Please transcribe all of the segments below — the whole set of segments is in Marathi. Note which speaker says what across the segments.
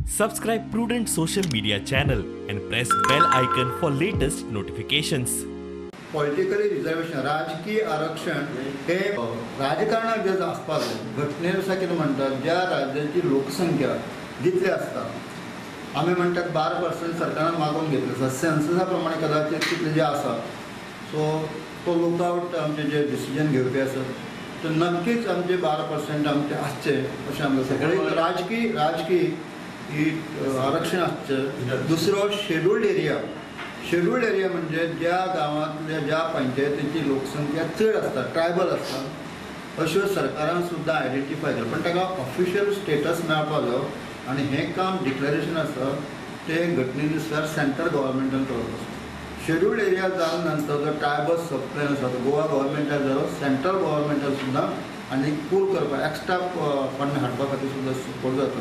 Speaker 1: Subscribe Prudent social media channel and press bell icon for latest notifications.
Speaker 2: Politically reservation राजकीय आरक्षण हे राजकारणाक जे आसपाक जाय घटनेनुसार कितें म्हणटात ज्या राज्याची लोकसंख्या जितली आसता आमी म्हणटात 12% सरकारान मागून घेतले आसा सेन्ससा प्रमाणे कदाचित तितले जे आसा सो तो लुकआउट आमचे जे डिसिजन घेवपी आसात ते नक्कीच आमचे 12% आमचे आसचे अशें आमकां सगळे राजकीय ही आरक्षण आसचें. दुसरो शेड्यूल्ड एरिया म्हणजे ज्या गांवांतल्या ज्या पंचायतीची लोकसंख्या चड आसता ट्रायबल आसता अश्यो सरकारान सुद्दां आयडेंटिफाय केला पण ताका ऑफिशियल स्टेटस मेळपाक जाय आनी हें काम डिक्लेरेशन आसा तें घटनेनुसार सेंट्रल गव्हर्मेंटान करप आसता. शेड्यूल्ड एरिया जावन नंतर जो ट्रायबल सब प्लॅन आसा तो गोवा गव्हर्मेंटाक जालो सेंट्रल गव्हर्मेंटाक सुद्दां आनी कूल करपाक एक्स्ट्रा फंड हाडपा खातीर सुद्दां सपोर्ट जाता.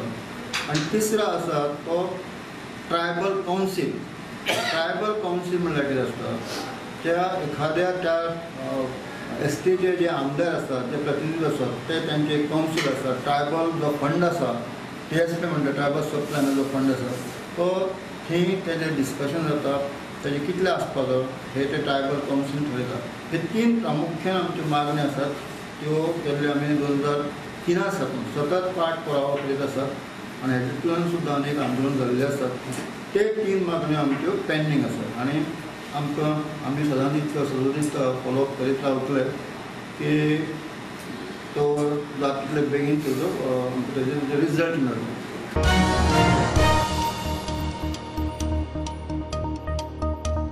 Speaker 2: आनी तिसरो आसा तो ट्रायबल कावन्सील म्हणल्यार कितें आसता त्या एखाद्या त्या एसटीचे जे आमदार आसतात जे प्रतिनिधी आसतात ते तांचे कावन्सील आसा ट्रायबल जो फंड आसा TSP म्हणटा ट्रायबल सब प्लॅन जो फंड आसा तो थंय तेजें डिस्कशन जाता तेजे कितले आसपाक जाय हे ते ट्रायबल कावन्सील ठरयता. हे 3 प्रामुख्यान आमच्यो मागणी आसात त्यो केल्ल्यो आमी 2003 साकून सतत पाठपुरावो करीत आसात आनी हेतूंतल्यान सुद्दां अनेक आंदोलन जाल्ले आसात. ते 3 मागण्यो आमच्यो पेंडींग आसात आनी आमी सदांच फॉलोअप करीत रावतले की तो जाता तितले बेगीन तेजो रिजल्ट मेळटलो.